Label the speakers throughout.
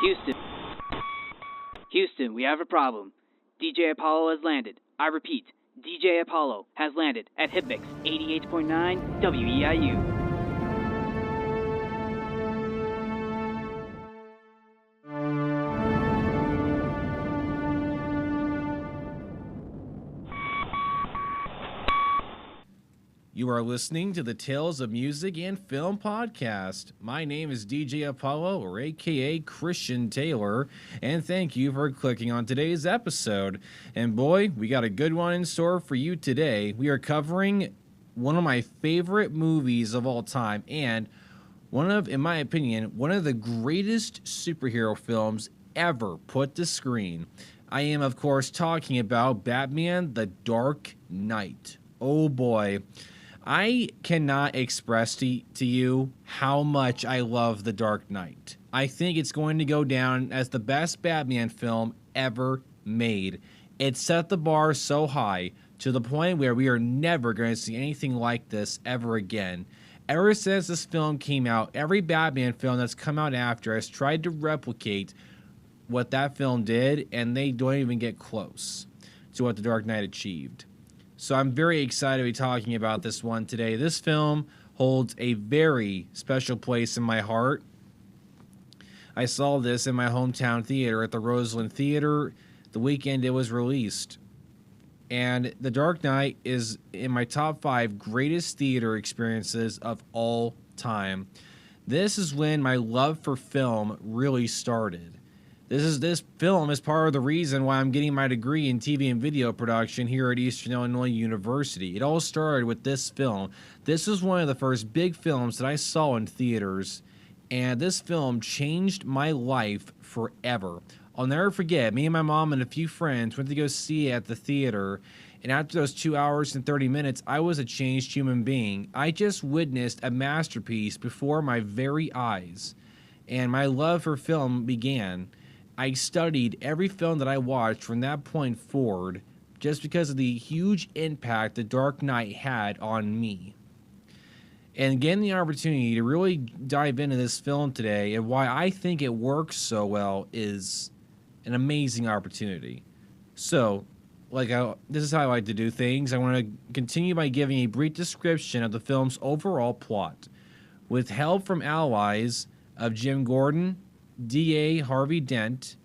Speaker 1: Houston. Houston, we have a problem. DJ Apollo has landed. I repeat, DJ Apollo has landed at Hitmix 88.9 WEIU.
Speaker 2: You are listening to the Tales of Music and Film podcast. My name is DJ Apollo, or AKA Christian Taylor, and thank you for clicking on today's episode. And boy, we got a good one in store for you today. We are covering one of my favorite movies of all time, and in my opinion, one of the greatest superhero films ever put to screen. I am, of course, talking about Batman: The Dark Knight. Oh boy. I cannot express to you how much I love The Dark Knight. I think it's going to go down as the best Batman film ever made. It set the bar so high to the point where we are never going to see anything like this ever again. Ever since this film came out, every Batman film that's come out after has tried to replicate what that film did, and they don't even get close to what The Dark Knight achieved. So I'm very excited to be talking about this one today. This film holds a very special place in my heart. I saw this in my hometown theater at the Roseland Theater the weekend it was released. And The Dark Knight is in my top 5 greatest theater experiences of all time. This is when my love for film really started. This film is part of the reason why I'm getting my degree in TV and video production here at Eastern Illinois University. It all started with this film. This was one of the first big films that I saw in theaters, and this film changed my life forever. I'll never forget, me and my mom and a few friends went to go see it at the theater, and after those 2 hours and 30 minutes, I was a changed human being. I just witnessed a masterpiece before my very eyes, and my love for film began. I studied every film that I watched from that point forward just because of the huge impact The Dark Knight had on me. And getting the opportunity to really dive into this film today and why I think it works so well is an amazing opportunity. So, this is how I like to do things. I want to continue by giving a brief description of the film's overall plot. With help from allies of Jim Gordon, DA Harvey Dent,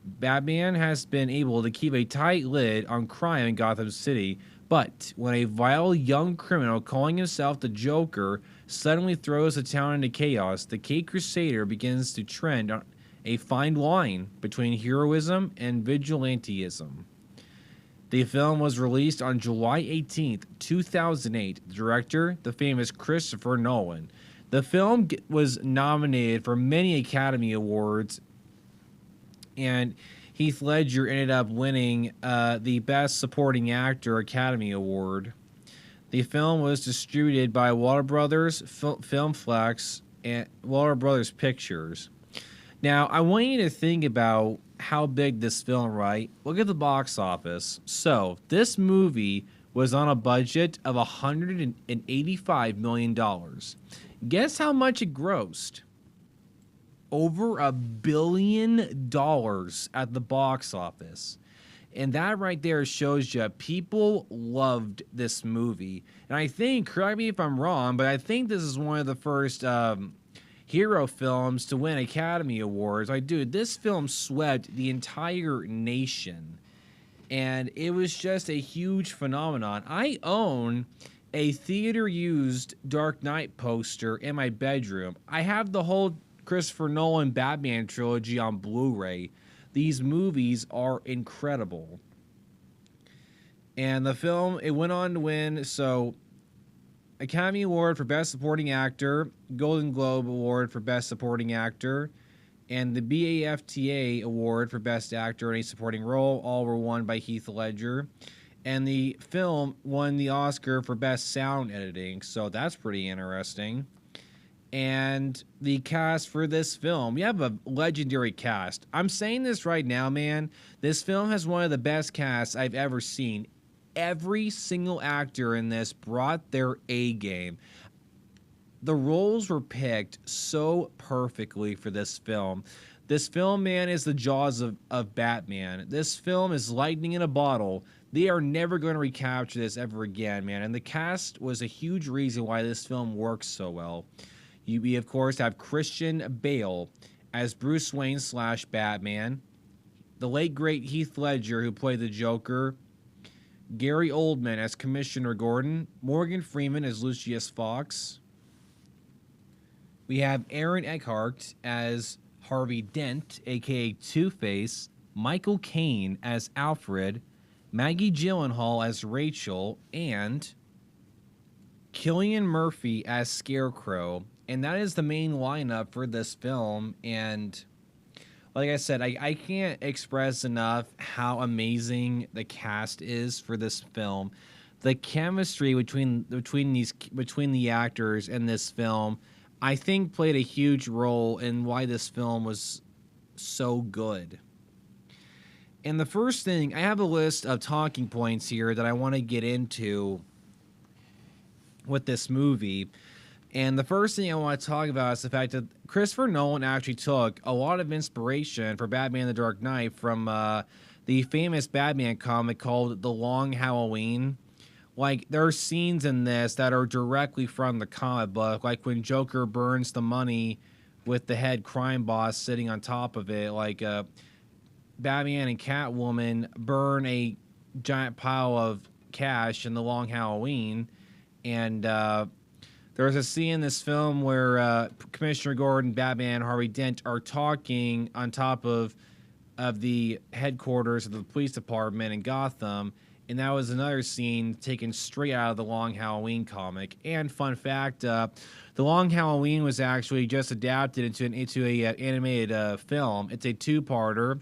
Speaker 2: Batman has been able to keep a tight lid on crime in Gotham City, but when a vile young criminal calling himself the Joker suddenly throws the town into chaos, the Caped Crusader begins to trend on a fine line between heroism and vigilantism. The film was released on July 18th, 2008. The director, the famous Christopher Nolan. The film was nominated for many Academy Awards, and Heath Ledger ended up winning the Best Supporting Actor Academy Award. The film was distributed by Warner Brothers Filmflex and Warner Brothers Pictures. Now, I want you to think about how big this film, right? Look at the box office. So, this movie was on a budget of $185 million. Guess how much it grossed? Over $1 billion at the box office. And that right there shows you people loved this movie. And I think, correct me if I'm wrong, but I think this is one of the first hero films to win Academy Awards. Dude, this film swept the entire nation. And it was just a huge phenomenon. I own a theater-used Dark Knight poster in my bedroom. I have the whole Christopher Nolan Batman trilogy on Blu-ray. These movies are incredible. And the film, it went on to win, Academy Award for Best Supporting Actor, Golden Globe Award for Best Supporting Actor, and the BAFTA Award for Best Actor in a Supporting Role. All were won by Heath Ledger. And the film won the Oscar for Best Sound Editing, so that's pretty interesting. And the cast for this film, we have a legendary cast. I'm saying this right now, man. This film has one of the best casts I've ever seen. Every single actor in this brought their A game. The roles were picked so perfectly for this film. This film, man, is the jaws of Batman. This film is lightning in a bottle. They are never going to recapture this ever again, man. And the cast was a huge reason why this film works so well. We, of course, have Christian Bale as Bruce Wayne / Batman. The late, great Heath Ledger, who played the Joker. Gary Oldman as Commissioner Gordon. Morgan Freeman as Lucius Fox. We have Aaron Eckhart as Harvey Dent, a.k.a. Two-Face. Michael Caine as Alfred. Maggie Gyllenhaal as Rachel. And Cillian Murphy as Scarecrow. And that is the main lineup for this film. And like I said, I can't express enough how amazing the cast is for this film. The chemistry between the actors in this film, I think, played a huge role in why this film was so good. And the first thing, I have a list of talking points here that I want to get into with this movie. And the first thing I want to talk about is the fact that Christopher Nolan actually took a lot of inspiration for Batman: The Dark Knight from the famous Batman comic called The Long Halloween. Like, there are scenes in this that are directly from the comic book, like when Joker burns the money with the head crime boss sitting on top of it. Like, Batman and Catwoman burn a giant pile of cash in The Long Halloween. And there's a scene in this film where Commissioner Gordon, Batman, and Harvey Dent are talking on top of the headquarters of the police department in Gotham. And that was another scene taken straight out of the Long Halloween comic. And fun fact, the Long Halloween was actually just adapted into a animated film. It's a two-parter,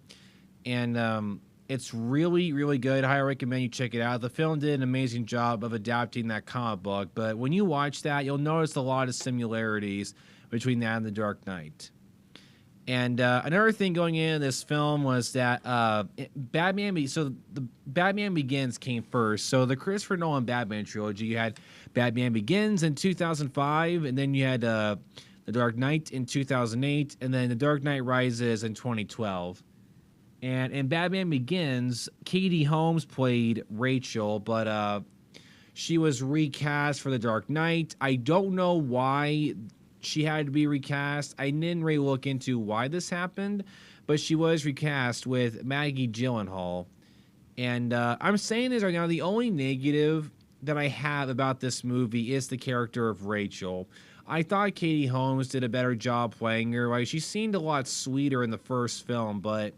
Speaker 2: and it's really, really good. I highly recommend you check it out. The film did an amazing job of adapting that comic book, but when you watch that, you'll notice a lot of similarities between that and The Dark Knight. And another thing going into this film was that the Batman Begins came first. So the Christopher Nolan Batman trilogy, you had Batman Begins in 2005, and then you had The Dark Knight in 2008, and then The Dark Knight Rises in 2012. And in Batman Begins, Katie Holmes played Rachel, but she was recast for The Dark Knight. I don't know why she had to be recast. I didn't really look into why this happened, but she was recast with Maggie Gyllenhaal. And I'm saying this right now, the only negative that I have about this movie is the character of Rachel. I thought Katie Holmes did a better job playing her. Like, she seemed a lot sweeter in the first film, but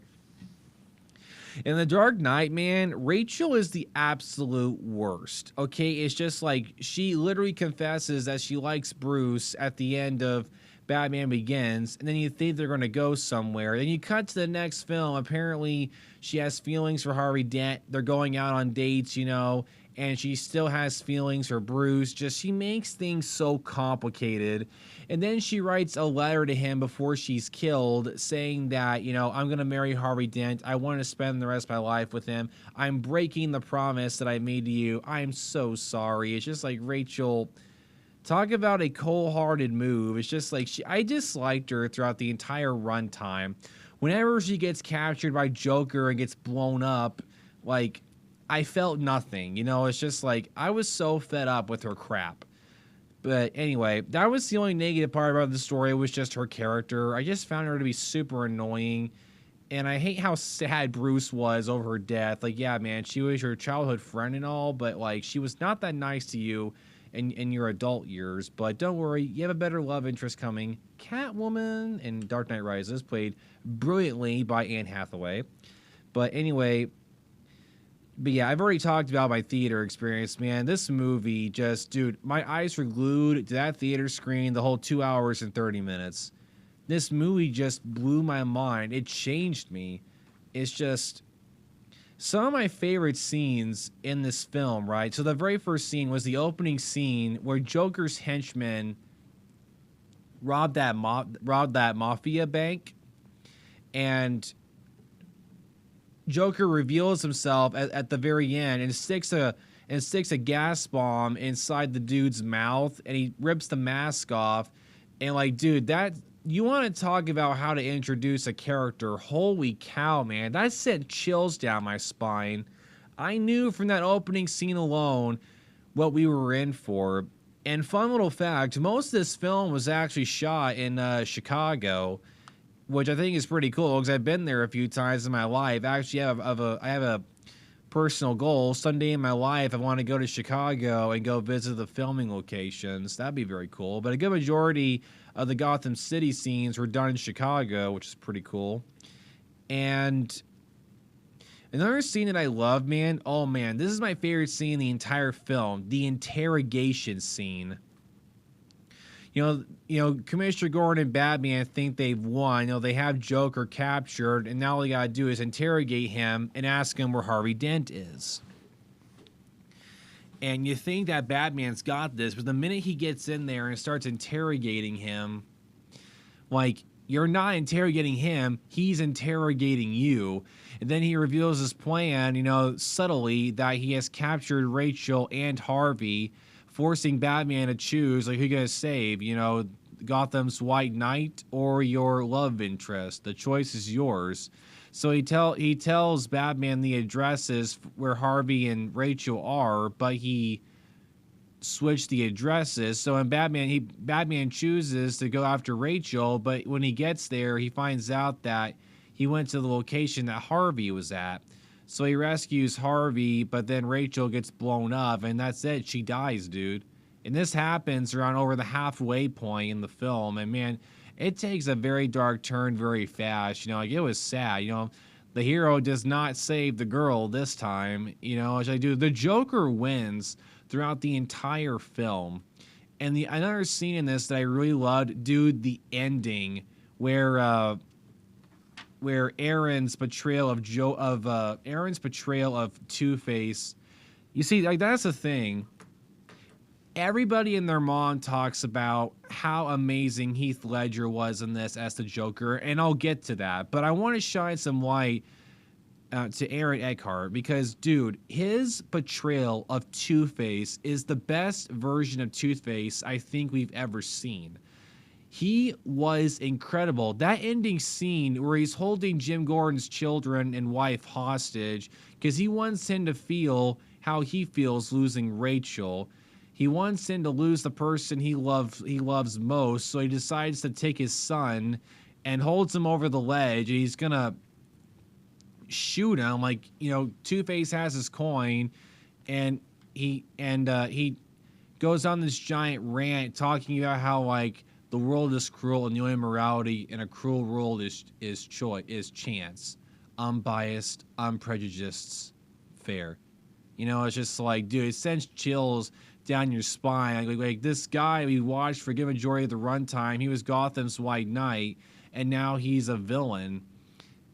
Speaker 2: in The Dark Knight, man, Rachel is the absolute worst, okay? It's just like she literally confesses that she likes Bruce at the end of Batman Begins, and then you think they're going to go somewhere. Then you cut to the next film. Apparently, she has feelings for Harvey Dent. They're going out on dates, and she still has feelings for Bruce. Just, she makes things so complicated. And then she writes a letter to him before she's killed saying that, I'm going to marry Harvey Dent. I want to spend the rest of my life with him. I'm breaking the promise that I made to you. I'm so sorry. It's just like, Rachel, talk about a cold-hearted move. It's just like, I disliked her throughout the entire runtime. Whenever she gets captured by Joker and gets blown up, like, I felt nothing. It's just like, I was so fed up with her crap. But anyway, that was the only negative part about the story, was just her character. I just found her to be super annoying. And I hate how sad Bruce was over her death. Like, yeah, man, she was your childhood friend and all, but, like, she was not that nice to you in your adult years. But don't worry, you have a better love interest coming. Catwoman in Dark Knight Rises, played brilliantly by Anne Hathaway. But anyway, yeah, I've already talked about my theater experience, man. This movie just, dude, my eyes were glued to that theater screen the whole 2 hours and 30 minutes. This movie just blew my mind. It changed me. It's just some of my favorite scenes in this film, right? So the very first scene was the opening scene where Joker's henchmen robbed that mafia bank, and Joker reveals himself at the very end and sticks a gas bomb inside the dude's mouth, and he rips the mask off. And, like, dude, that you want to talk about how to introduce a character. Holy cow, man. That sent chills down my spine. I knew from that opening scene alone what we were in for. And fun little fact, most of this film was actually shot in Chicago, which I think is pretty cool because I've been there a few times in my life. Actually, I have a personal goal. Someday in my life, I want to go to Chicago and go visit the filming locations. That'd be very cool. But a good majority of the Gotham City scenes were done in Chicago, which is pretty cool. And another scene that I love, man, oh man, this is my favorite scene in the entire film, the interrogation scene. You know, Commissioner Gordon and Batman think they've won. You know, they have Joker captured, and now all they gotta do is interrogate him and ask him where Harvey Dent is. And you think that Batman's got this, but the minute he gets in there and starts interrogating him, like, you're not interrogating him, he's interrogating you. And then he reveals his plan, you know, subtly, that he has captured Rachel and Harvey, forcing Batman to choose, like, who you gonna save, you know, Gotham's White Knight or your love interest. The choice is yours. So he tells Batman the addresses where Harvey and Rachel are, but he switched the addresses. So in Batman chooses to go after Rachel, but when he gets there, he finds out that he went to the location that Harvey was at. So he rescues Harvey, but then Rachel gets blown up, and that's it. She dies, dude. And this happens around over the halfway point in the film, and man, it takes a very dark turn very fast. You know, like, it was sad. You know, the hero does not save the girl this time. You know, as I do, the Joker wins throughout the entire film. And another scene in this that I really loved, dude, the ending where Aaron's portrayal of Two-Face. You see, like, that's the thing. Everybody and their mom talks about how amazing Heath Ledger was in this as the Joker, and I'll get to that. But I want to shine some light to Aaron Eckhart because, dude, his portrayal of Two-Face is the best version of Two-Face I think we've ever seen. He was incredible. That ending scene where he's holding Jim Gordon's children and wife hostage because he wants him to feel how he feels losing Rachel. He wants him to lose the person he loves most, so he decides to take his son and holds him over the ledge, and he's gonna shoot him. Like, you know, Two-Face has his coin, and he goes on this giant rant talking about how, like, the world is cruel and the only morality in a cruel world is chance. Unbiased, unprejudiced, fair. You know, it's just like, dude, it sends chills down your spine. Like this guy we watched for a good majority of the runtime, he was Gotham's White Knight, and now he's a villain.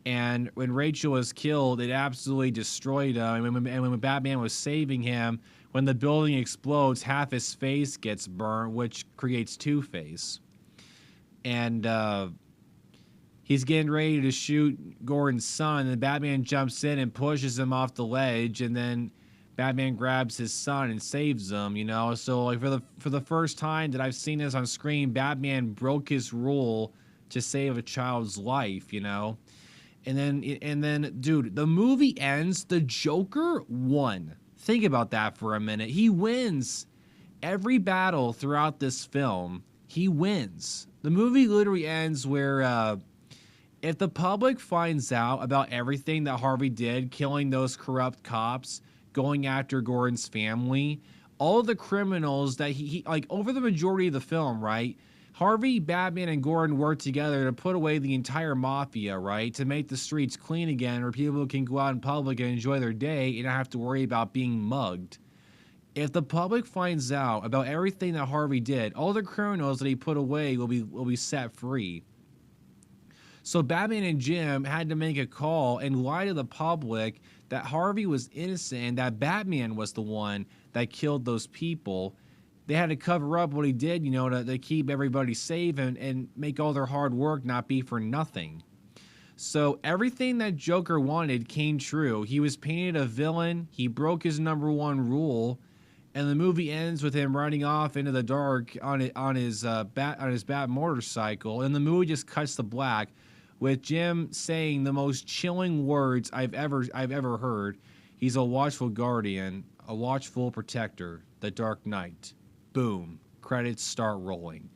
Speaker 2: And when Rachel was killed, it absolutely destroyed him. And when Batman was saving him, when the building explodes, half his face gets burnt, which creates Two-Face. And he's getting ready to shoot Gordon's son, and Batman jumps in and pushes him off the ledge, and then Batman grabs his son and saves him, you know? So, like, for the first time that I've seen this on screen, Batman broke his rule to save a child's life, you know? And then, dude, the movie ends, the Joker won. Think about that for a minute. He wins every battle throughout this film. He wins. The movie literally ends where if the public finds out about everything that Harvey did, killing those corrupt cops, going after Gordon's family, all of the criminals that he like over the majority of the film, right? Harvey, Batman, and Gordon work together to put away the entire mafia, right? To make the streets clean again where people can go out in public and enjoy their day and not have to worry about being mugged. If the public finds out about everything that Harvey did, all the criminals that he put away will be set free. So Batman and Jim had to make a call and lie to the public that Harvey was innocent and that Batman was the one that killed those people. They had to cover up what he did, you know, to keep everybody safe and make all their hard work not be for nothing. So everything that Joker wanted came true. He was painted a villain. He broke his #1 rule. and the movie ends with him riding off into the dark on his bat motorcycle, and the movie just cuts to black with Jim saying the most chilling words I've ever heard. He's a watchful guardian, a watchful protector, the Dark Knight. Boom. Credits start rolling.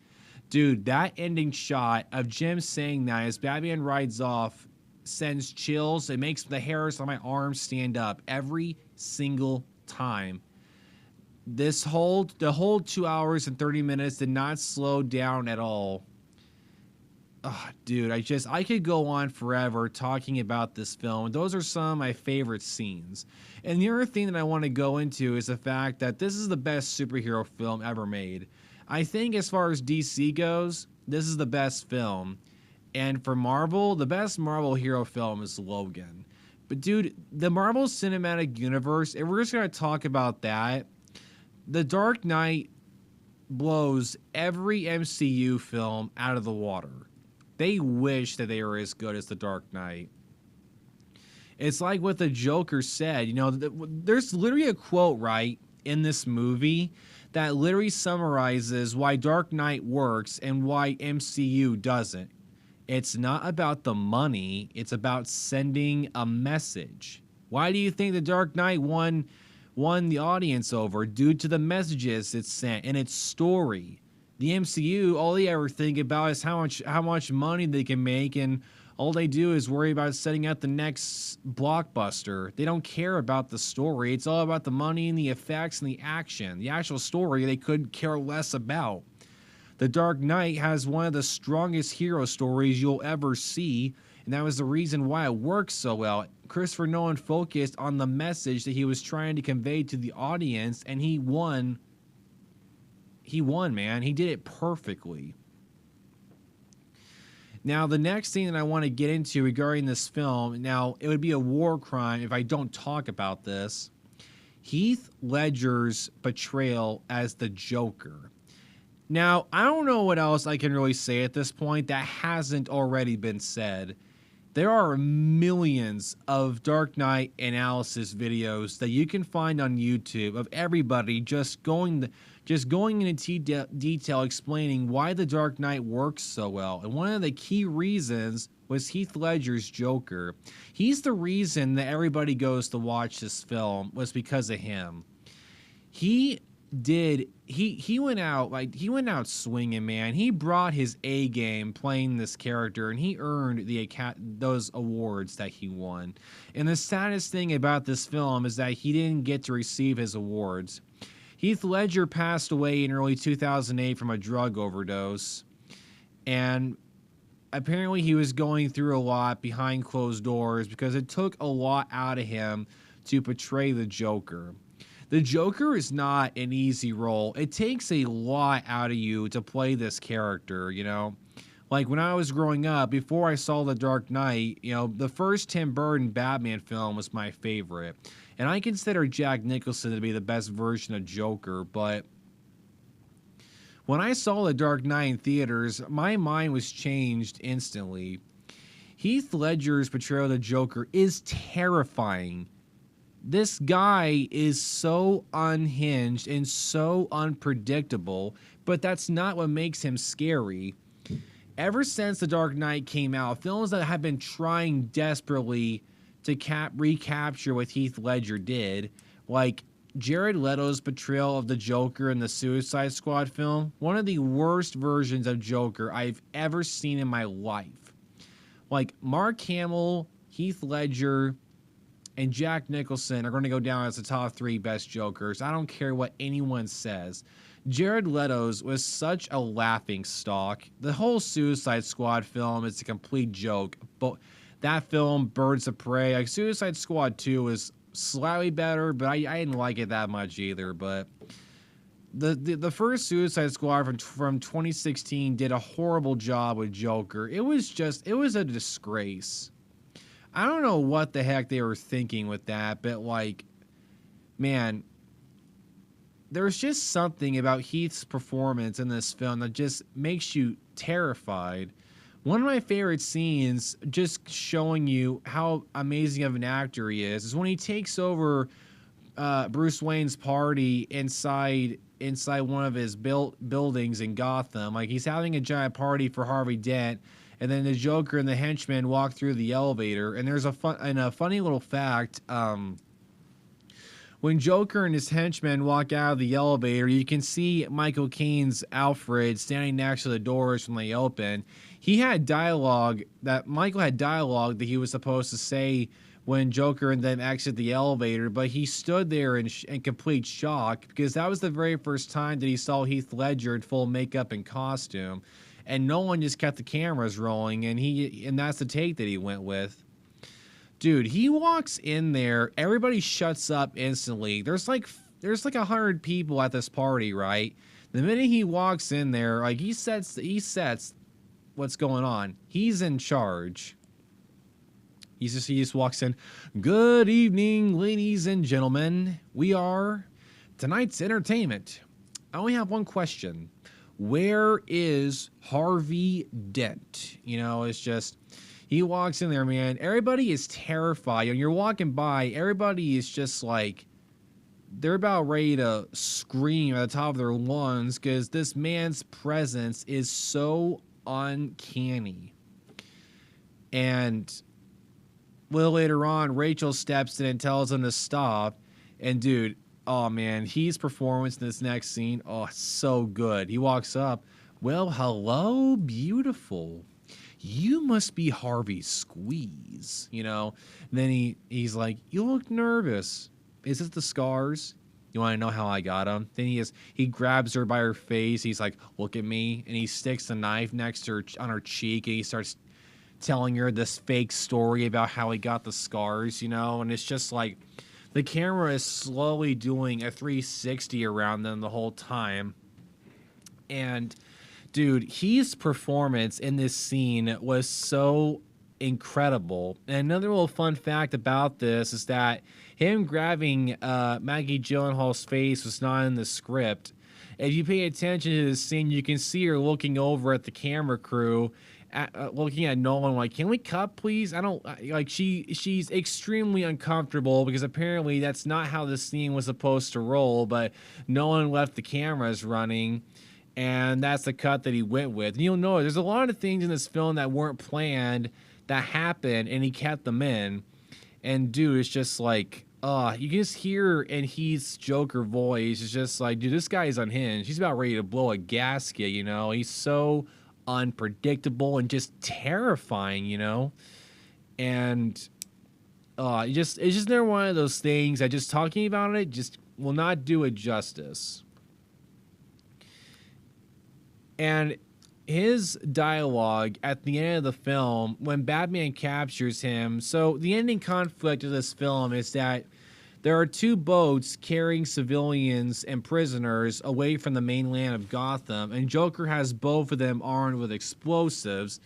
Speaker 2: Dude, that ending shot of Jim saying that as Batman rides off sends chills. It makes the hairs on my arms stand up every single time. The whole 2 hours and 30 minutes did not slow down at all. Oh, dude, I could go on forever talking about this film. Those are some of my favorite scenes. And the other thing that I want to go into is the fact that this is the best superhero film ever made. I think as far as DC goes, this is the best film. And for Marvel, the best Marvel hero film is Logan. But dude, the Marvel Cinematic Universe, if we're just going to talk about that, The Dark Knight blows every MCU film out of the water. They wish that they were as good as The Dark Knight. It's like what the Joker said. You know, there's literally a quote, right, in this movie that literally summarizes why Dark Knight works and why MCU doesn't. It's not about the money. It's about sending a message. Why do you think The Dark Knight won the audience over? Due to the messages it sent and its story. The MCU, all they ever think about is how much money they can make, and all they do is worry about setting out the next blockbuster. They don't care about the story. It's all about the money and the effects and the action. The actual story they could care less about. The Dark Knight has one of the strongest hero stories you'll ever see, and that was the reason why it works so well. Christopher Nolan focused on the message that he was trying to convey to the audience, and he won. He won, man. He did it perfectly. Now, the next thing that I want to get into regarding this film, now, it would be a war crime if I don't talk about this. Heath Ledger's portrayal as the Joker. Now, I don't know what else I can really say at this point that hasn't already been said. There are millions of Dark Knight analysis videos that you can find on YouTube of everybody just going into detail explaining why The Dark Knight works so well. And one of the key reasons was Heath Ledger's Joker. He's the reason that everybody goes to watch this film was because of him. He went out swinging, man. He brought his A game playing this character, and he earned those awards that he won. And the saddest thing about this film is that he didn't get to receive his awards. Heath Ledger passed away in early 2008 from a drug overdose, and apparently he was going through a lot behind closed doors because it took a lot out of him to portray the Joker. The Joker is not an easy role. It takes a lot out of you to play this character, you know? Like, when I was growing up, before I saw The Dark Knight, you know, the first Tim Burton Batman film was my favorite. And I consider Jack Nicholson to be the best version of Joker, but when I saw The Dark Knight in theaters, my mind was changed instantly. Heath Ledger's portrayal of the Joker is terrifying. This guy is so unhinged and so unpredictable, but that's not what makes him scary. Ever since The Dark Knight came out, films that have been trying desperately to recapture what Heath Ledger did, like Jared Leto's portrayal of the Joker in the Suicide Squad film, one of the worst versions of Joker I've ever seen in my life. Like, Mark Hamill, Heath Ledger, and Jack Nicholson are going to go down as the top 3 best Jokers. I don't care what anyone says. Jared Leto's was such a laughing stock. The whole Suicide Squad film is a complete joke. But that film, Birds of Prey, like Suicide Squad 2 was slightly better, but I didn't like it that much either. But the first Suicide Squad from 2016 did a horrible job with Joker. It was a disgrace. I don't know what the heck they were thinking with that, but like, man, there's just something about Heath's performance in this film that just makes you terrified. One of my favorite scenes, just showing you how amazing of an actor he is when he takes over Bruce Wayne's party inside one of his buildings in Gotham. Like, he's having a giant party for Harvey Dent, and then the Joker and the henchmen walk through the elevator. And there's a funny little fact. When Joker and his henchmen walk out of the elevator, you can see Michael Caine's Alfred standing next to the doors when they open. Michael had dialogue that he was supposed to say when Joker and them exit the elevator, but he stood there in complete shock because that was the very first time that he saw Heath Ledger in full makeup and costume, and Nolan just kept the cameras rolling, and that's the take that he went with. Dude, he walks in there, everybody shuts up instantly. There's like 100 people at this party, right? The minute he walks in there, like, he sets what's going on. He's in charge. He just walks in. Good evening, ladies and gentlemen. We are tonight's entertainment. I only have one question. Where is Harvey Dent? You know, it's just, he walks in there, man. Everybody is terrified. When you're walking by, everybody is just like, they're about ready to scream at the top of their lungs because this man's presence is so uncanny. And a little later on, Rachel steps in and tells him to stop. And dude, oh man, his performance in this next scene, oh, so good. He walks up. Well, hello, beautiful. You must be Harvey Squeeze, you know. And then he's like, you look nervous. Is it the scars? You want to know how I got them? Then he grabs her by her face. He's like, look at me. And he sticks the knife next to her on her cheek, and he starts telling her this fake story about how he got the scars, you know. And it's just like, the camera is slowly doing a 360 around them the whole time. And dude, his performance in this scene was so incredible. And another little fun fact about this is that him grabbing Maggie Gyllenhaal's face was not in the script. If you pay attention to this scene, you can see her looking over at the camera crew, looking at Nolan like, can we cut, please? I don't like, she's extremely uncomfortable because apparently that's not how the scene was supposed to roll, but Nolan left the cameras running, and that's the cut that he went with. And you'll know there's a lot of things in this film that weren't planned that happened, and he kept them in. And dude, it's just like, you can just hear in Heath's Joker voice, it's just like, dude, this guy is unhinged. He's about ready to blow a gasket, you know? He's so unpredictable and just terrifying, you know? And it's just never one of those things that just talking about it just will not do it justice. And his dialogue at the end of the film, when Batman captures him, so the ending conflict of this film is that there are two boats carrying civilians and prisoners away from the mainland of Gotham, and Joker has both of them armed with explosives,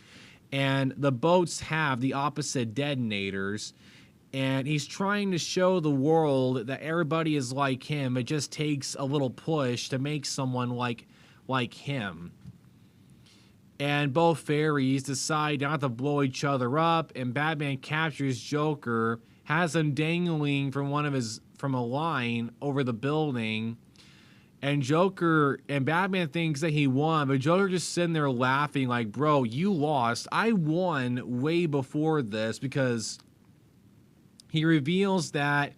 Speaker 2: and the boats have the opposite detonators, and he's trying to show the world that everybody is like him. It just takes a little push to make someone like him. And both fairies decide not to blow each other up, and Batman captures Joker, has him dangling from a line over the building, and Batman thinks that he won, but Joker just sitting there laughing like, bro, you lost. I won way before this, because he reveals that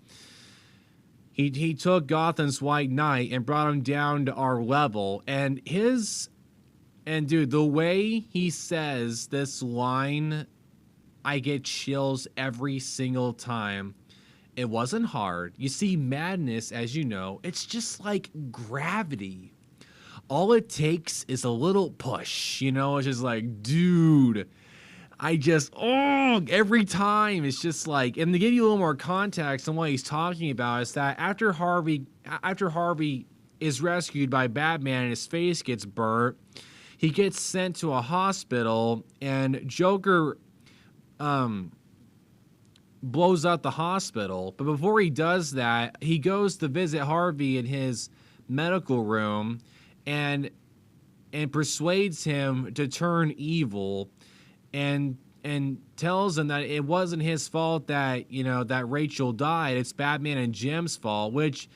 Speaker 2: he took Gotham's White Knight and brought him down to our level, and dude, the way he says this line, I get chills every single time. It wasn't hard. You see, madness, as you know, it's just like gravity. All it takes is a little push, you know? It's just like, dude, every time. It's just like, and to give you a little more context on what he's talking about, is that after Harvey is rescued by Batman and his face gets burnt, he gets sent to a hospital, and Joker blows up the hospital. But before he does that, he goes to visit Harvey in his medical room and persuades him to turn evil. And and tells him that it wasn't his fault that, you know, that Rachel died. It's Batman and Jim's fault, which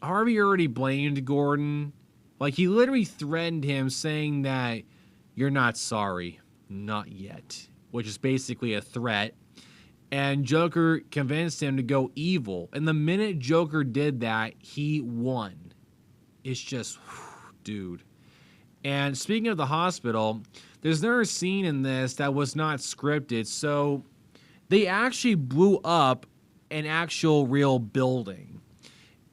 Speaker 2: Harvey already blamed Gordon. Like, he literally threatened him saying that you're not sorry, not yet, which is basically a threat. And Joker convinced him to go evil. And the minute Joker did that, he won. It's just, dude. And speaking of the hospital, there's another scene in this that was not scripted. So they actually blew up an actual real building.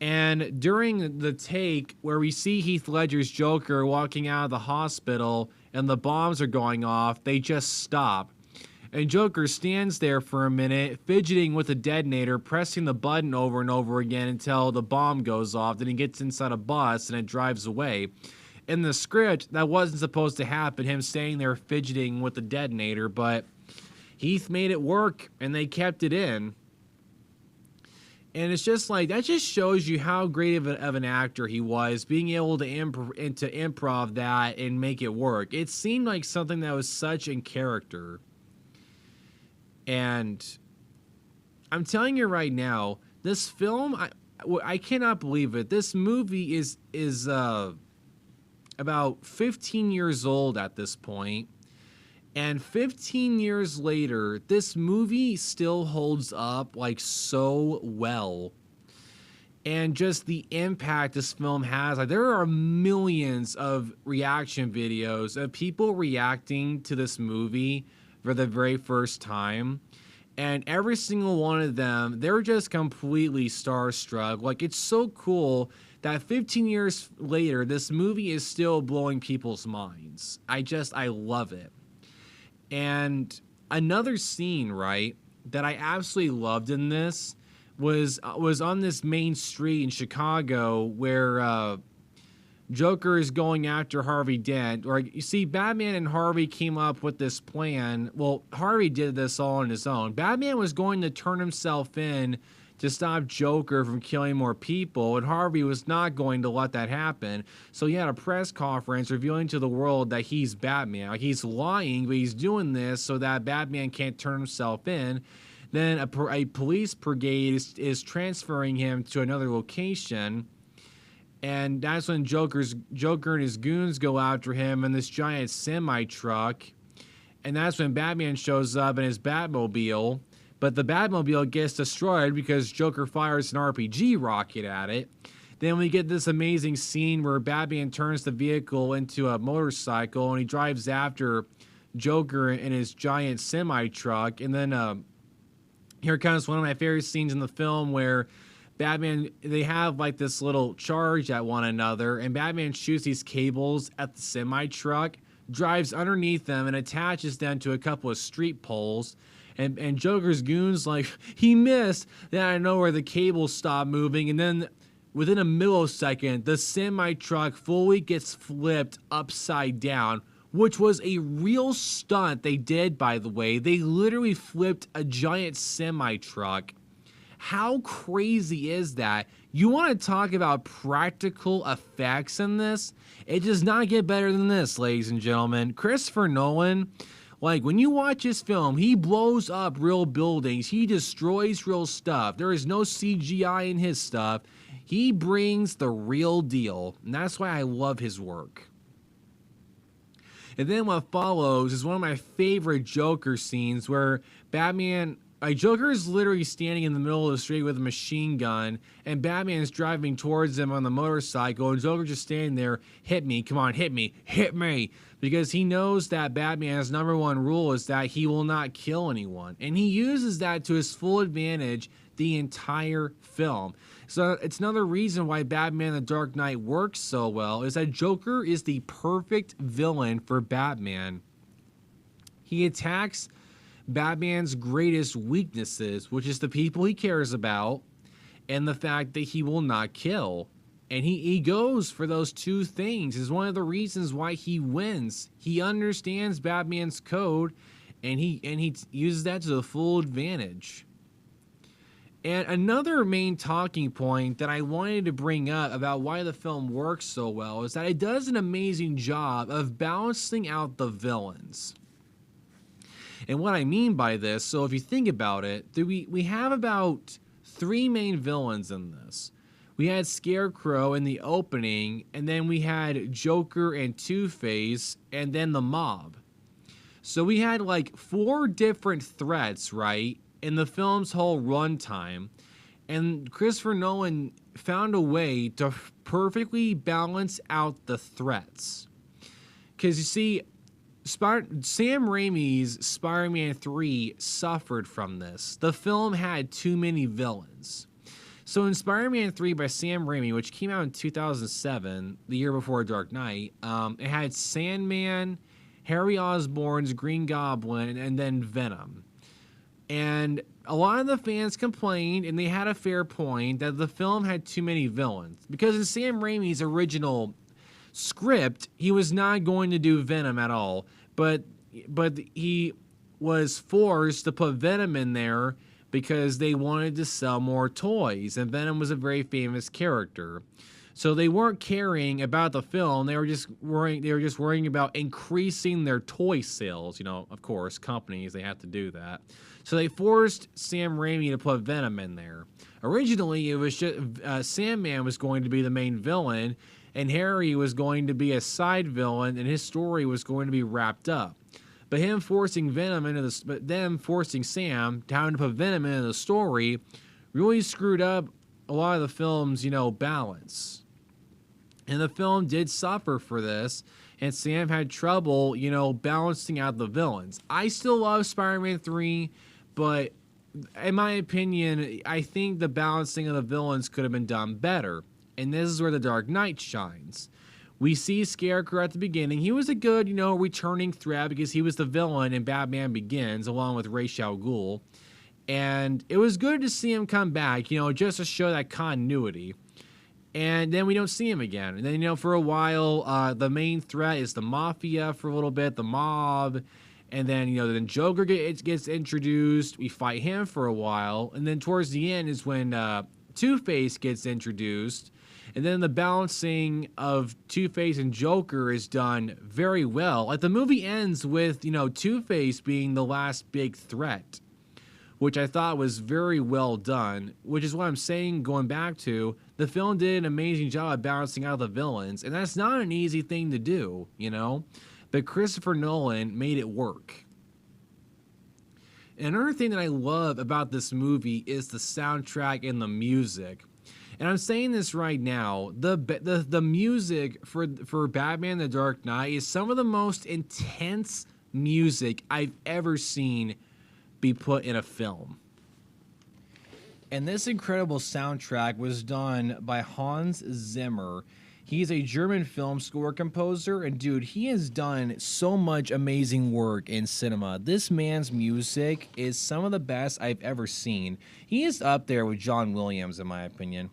Speaker 2: And during the take where we see Heath Ledger's Joker walking out of the hospital and the bombs are going off, they just stop. And Joker stands there for a minute, fidgeting with the detonator, pressing the button over and over again until the bomb goes off. Then he gets inside a bus and it drives away. In the script, that wasn't supposed to happen, him staying there fidgeting with the detonator, but Heath made it work and they kept it in. And it's just like, that just shows you how great of an actor he was, being able to improv that and make it work. It seemed like something that was such in character. And I'm telling you right now, this film, I cannot believe it. This movie is about 15 years old at this point. And 15 years later, this movie still holds up like so well. And just the impact this film has. Like, there are millions of reaction videos of people reacting to this movie for the very first time. And every single one of them, they're just completely starstruck. Like, it's so cool that 15 years later, this movie is still blowing people's minds. I love it. And another scene, right, that I absolutely loved in this was on this main street in Chicago where Joker is going after Harvey Dent. Or you see, Batman and Harvey came up with this plan. Well, Harvey did this all on his own. Batman was going to turn himself in to stop Joker from killing more people, and Harvey was not going to let that happen. So he had a press conference revealing to the world that he's Batman. Like, he's lying, but he's doing this so that Batman can't turn himself in. Then a police brigade is transferring him to another location, and that's when Joker and his goons go after him in this giant semi-truck, and that's when Batman shows up in his Batmobile. But the Batmobile gets destroyed because Joker fires an RPG rocket at it. Then we get this amazing scene where Batman turns the vehicle into a motorcycle and he drives after Joker in his giant semi-truck. And then here comes one of my favorite scenes in the film where Batman, they have like this little charge at one another, and Batman shoots these cables at the semi-truck, drives underneath them and attaches them to a couple of street poles. And Joker's goons, like, he missed. Then I know where the cables stop moving. And then within a millisecond, the semi-truck fully gets flipped upside down, which was a real stunt they did, by the way. They literally flipped a giant semi-truck. How crazy is that? You want to talk about practical effects in this? It does not get better than this, ladies and gentlemen. Christopher Nolan, like, when you watch his film, he blows up real buildings. He destroys real stuff. There is no CGI in his stuff. He brings the real deal, and that's why I love his work. And then what follows is one of my favorite Joker scenes where Joker is literally standing in the middle of the street with a machine gun, and Batman is driving towards him on the motorcycle, and Joker just standing there, hit me, come on, hit me, because he knows that Batman's number one rule is that he will not kill anyone, and he uses that to his full advantage the entire film. So it's another reason why Batman The Dark Knight works so well, is that Joker is the perfect villain for Batman. He attacks Batman's greatest weaknesses, which is the people he cares about and the fact that he will not kill. And he goes for those two things. Is one of the reasons why he wins. He understands Batman's code and he uses that to the full advantage. And another main talking point that I wanted to bring up about why the film works so well is that it does an amazing job of balancing out the villains. And what I mean by this, so if you think about it, we have about 3 main villains in this. We had Scarecrow in the opening, and then we had Joker and Two-Face, and then the mob. So we had like 4 different threats, right, in the film's whole runtime. And Christopher Nolan found a way to perfectly balance out the threats. Because you see, Sam Raimi's Spider-Man 3 suffered from this. The film had too many villains. So in Spider-Man 3 by Sam Raimi, which came out in 2007, the year before Dark Knight, it had Sandman, Harry Osborn's Green Goblin, and then Venom. And a lot of the fans complained, and they had a fair point, that the film had too many villains. Because in Sam Raimi's original script, he was not going to do Venom at all. But he was forced to put Venom in there because they wanted to sell more toys. And Venom was a very famous character. So they weren't caring about the film. They were just worrying about increasing their toy sales. You know, of course, companies, they have to do that. So they forced Sam Raimi to put Venom in there. Originally, it was just Sandman was going to be the main villain, and Harry was going to be a side villain, and his story was going to be wrapped up. But them forcing Sam to having to put Venom into the story really screwed up a lot of the film's, balance. And the film did suffer for this, and Sam had trouble, balancing out the villains. I still love Spider-Man 3, but in my opinion, I think the balancing of the villains could have been done better. And this is where The Dark Knight shines. We see Scarecrow at the beginning. He was a good, returning threat because he was the villain in Batman Begins, along with Ra's al Ghul. And it was good to see him come back, just to show that continuity. And then we don't see him again. And then, for a while, the main threat is the Mafia for a little bit, the mob. And then, then Joker gets introduced. We fight him for a while. And then towards the end is when Two-Face gets introduced. And then the balancing of Two-Face and Joker is done very well. Like, the movie ends with, Two-Face being the last big threat, which I thought was very well done, which is what I'm saying, going back to, the film did an amazing job of balancing out the villains, and that's not an easy thing to do, But Christopher Nolan made it work. And another thing that I love about this movie is the soundtrack and the music. And I'm saying this right now, the music for Batman The Dark Knight is some of the most intense music I've ever seen be put in a film. And this incredible soundtrack was done by Hans Zimmer. He's a German film score composer, and dude, he has done so much amazing work in cinema. This man's music is some of the best I've ever seen. He is up there with John Williams, in my opinion.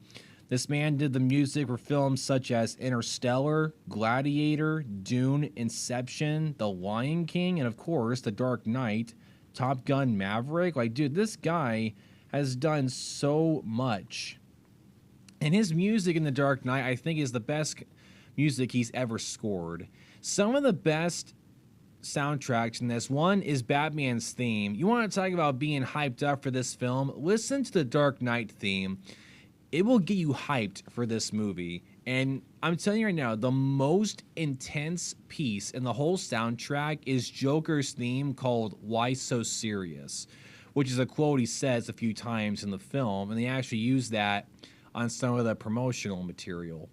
Speaker 2: This man did the music for films such as Interstellar, Gladiator, Dune, Inception, The Lion King, and of course, The Dark Knight, Top Gun Maverick. Like, dude, this guy has done so much. And his music in The Dark Knight, I think, is the best music he's ever scored. Some of the best soundtracks in this one is Batman's theme. You want to talk about being hyped up for this film? Listen to the Dark Knight theme. It will get you hyped for this movie. And I'm telling you right now, the most intense piece in the whole soundtrack is Joker's theme called Why So Serious, which is a quote he says a few times in the film, and they actually use that on some of the promotional material.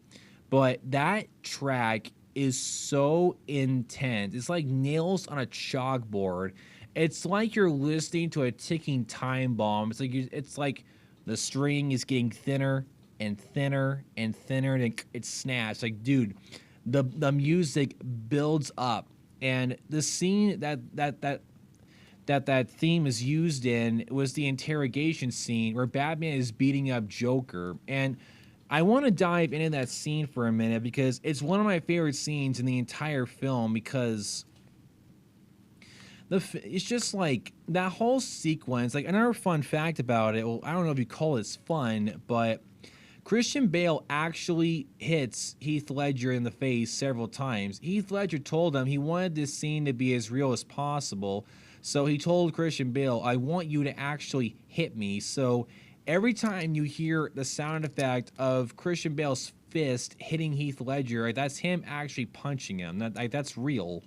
Speaker 2: But that track is so intense. It's like nails on a chalkboard. It's like you're listening to a ticking time bomb. It's like the string is getting thinner and thinner and thinner, and it snaps. Like, dude, the music builds up, and the scene that theme is used in was the interrogation scene where Batman is beating up Joker. And I want to dive into that scene for a minute because it's one of my favorite scenes in the entire film, because It's just like that whole sequence. Like another fun fact about it. Well, I don't know if you call this fun, but Christian Bale actually hits Heath Ledger in the face several times. Heath Ledger told him he wanted this scene to be as real as possible. So he told Christian Bale, I want you to actually hit me. So every time you hear the sound effect of Christian Bale's fist hitting Heath Ledger, right, that's him actually punching him. That's real.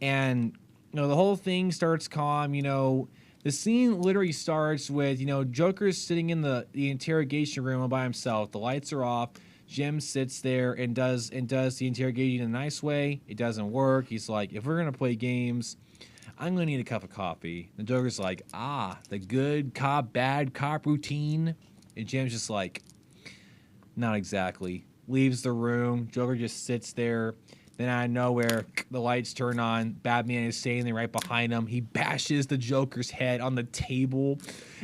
Speaker 2: And, the whole thing starts calm, The scene literally starts with, Joker's sitting in the interrogation room all by himself. The lights are off. Jim sits there and does the interrogation in a nice way. It doesn't work. He's like, if we're going to play games, I'm going to need a cup of coffee. The Joker's like, the good cop, bad cop routine. And Jim's just like, not exactly. Leaves the room. Joker just sits there. Then out of nowhere, the lights turn on. Batman is standing there right behind him. He bashes the Joker's head on the table.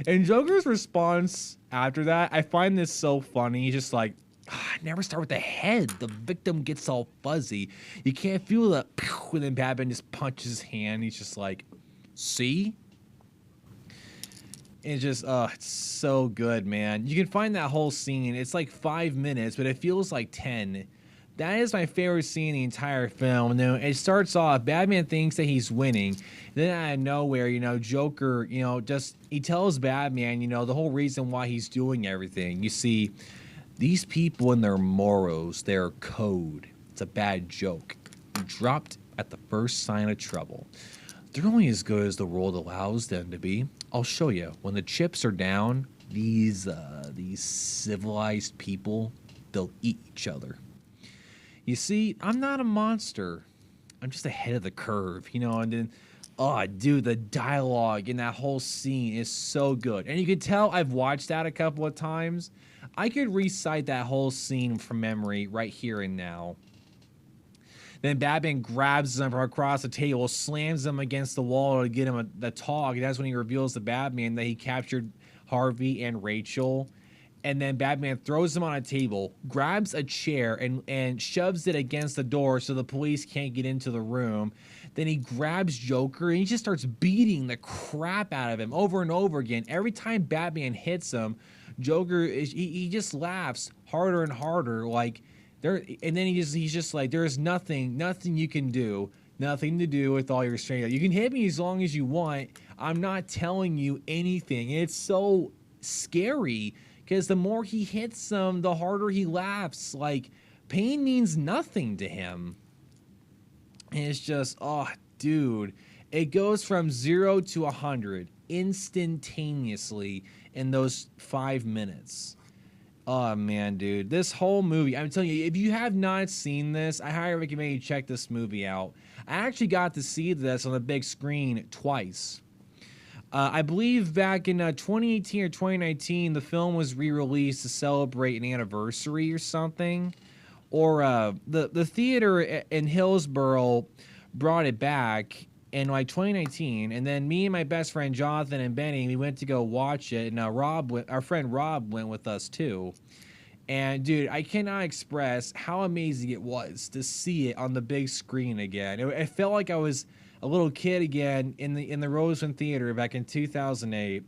Speaker 2: And Joker's response after that, I find this so funny. He's just like, never start with the head. The victim gets all fuzzy. You can't feel that. And then Batman just punches his hand. He's just like, see? It's just, it's so good, man. You can find that whole scene. It's like 5 minutes, but it feels like 10. That is my favorite scene in the entire film. It starts off, Batman thinks that he's winning. Then out of nowhere, Joker, he tells Batman, the whole reason why he's doing everything. You see, these people and their morals, their code, it's a bad joke. Dropped at the first sign of trouble. They're only as good as the world allows them to be. I'll show you. When the chips are down, these civilized people, they'll eat each other. You see, I'm not a monster. I'm just ahead of the curve, and then, dude, the dialogue in that whole scene is so good. And you can tell I've watched that a couple of times. I could recite that whole scene from memory right here and now. Then Batman grabs him from across the table, slams him against the wall to get him the talk. And that's when he reveals to Batman that he captured Harvey and Rachel. And then Batman throws him on a table, grabs a chair, and shoves it against the door so the police can't get into the room. Then he grabs Joker, and he just starts beating the crap out of him over and over again. Every time Batman hits him, Joker, he just laughs harder and harder. And then he's just like, there's nothing you can do. Nothing to do with all your strength. You can hit me as long as you want. I'm not telling you anything. It's so scary. Because the more he hits him, the harder he laughs. Pain means nothing to him. And it's just, dude. It goes from 0 to 100 instantaneously in those 5 minutes. Oh, man, dude. This whole movie, I'm telling you, if you have not seen this, I highly recommend you check this movie out. I actually got to see this on the big screen twice. I believe back in 2018 or 2019, the film was re-released to celebrate an anniversary or something. Or the theater in Hillsborough brought it back in 2019. And then me and my best friend Jonathan and Benny, we went to go watch it. And our friend Rob went with us too. And dude, I cannot express how amazing it was to see it on the big screen again. It felt like I was a little kid again in the Roseland Theater back in 2008.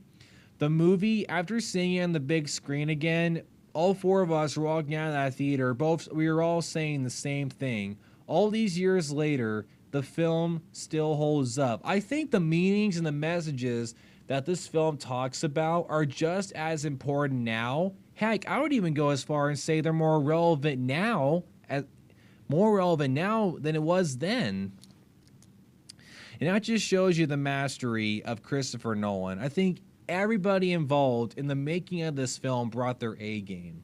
Speaker 2: The movie, after seeing it on the big screen again, all four of us were walking out of that theater. We were all saying the same thing. All these years later, the film still holds up. I think the meanings and the messages that this film talks about are just as important now. Heck, I would even go as far and say they're more relevant now than it was then. And that just shows you the mastery of Christopher Nolan. I think everybody involved in the making of this film brought their A game.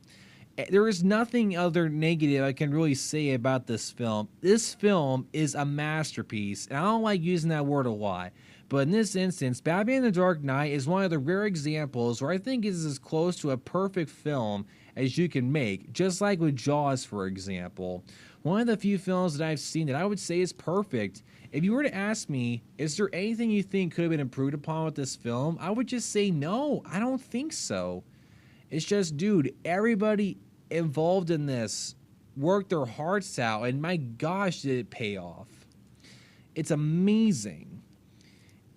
Speaker 2: There is nothing other negative I can really say about this film. This film is a masterpiece, and I don't like using that word a lot. But in this instance, Batman the Dark Knight is one of the rare examples where I think it is as close to a perfect film as you can make, just like with Jaws, for example. One of the few films that I've seen that I would say is perfect. If you were to ask me, is there anything you think could have been improved upon with this film? I would just say no, I don't think so. It's just, dude, everybody involved in this worked their hearts out, and my gosh, did it pay off. It's amazing.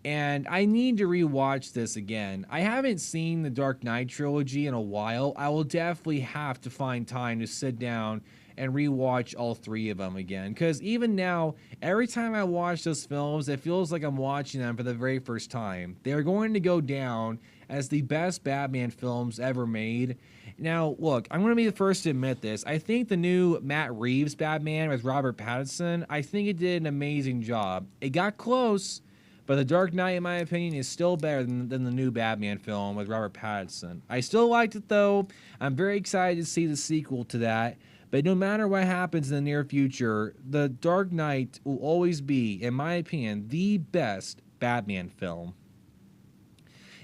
Speaker 2: and I need to rewatch this again. I haven't seen the Dark Knight trilogy in a while. I will definitely have to find time to sit down and rewatch all three of them again, because even now, every time I watch those films, it feels like I'm watching them for the very first time. They're going to go down as the best Batman films ever made. Now, look, I'm going to be the first to admit this. I think the new Matt Reeves Batman with Robert Pattinson, I think it did an amazing job. It got close, but The Dark Knight, in my opinion, is still better than the new Batman film with Robert Pattinson. I still liked it, though. I'm very excited to see the sequel to that. But no matter what happens in the near future, The Dark Knight will always be, in my opinion, the best Batman film.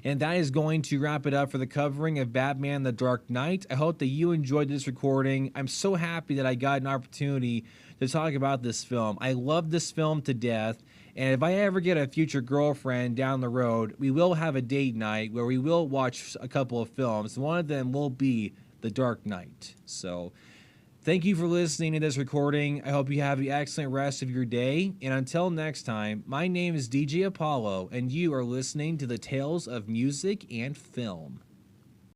Speaker 2: And that is going to wrap it up for the covering of Batman The Dark Knight. I hope that you enjoyed this recording. I'm so happy that I got an opportunity to talk about this film. I love this film to death. And if I ever get a future girlfriend down the road, we will have a date night where we will watch a couple of films. One of them will be The Dark Knight. So thank you for listening to this recording. I hope you have an excellent rest of your day. And until next time, my name is DJ Apollo, and you are listening to the Tales of Music and Film.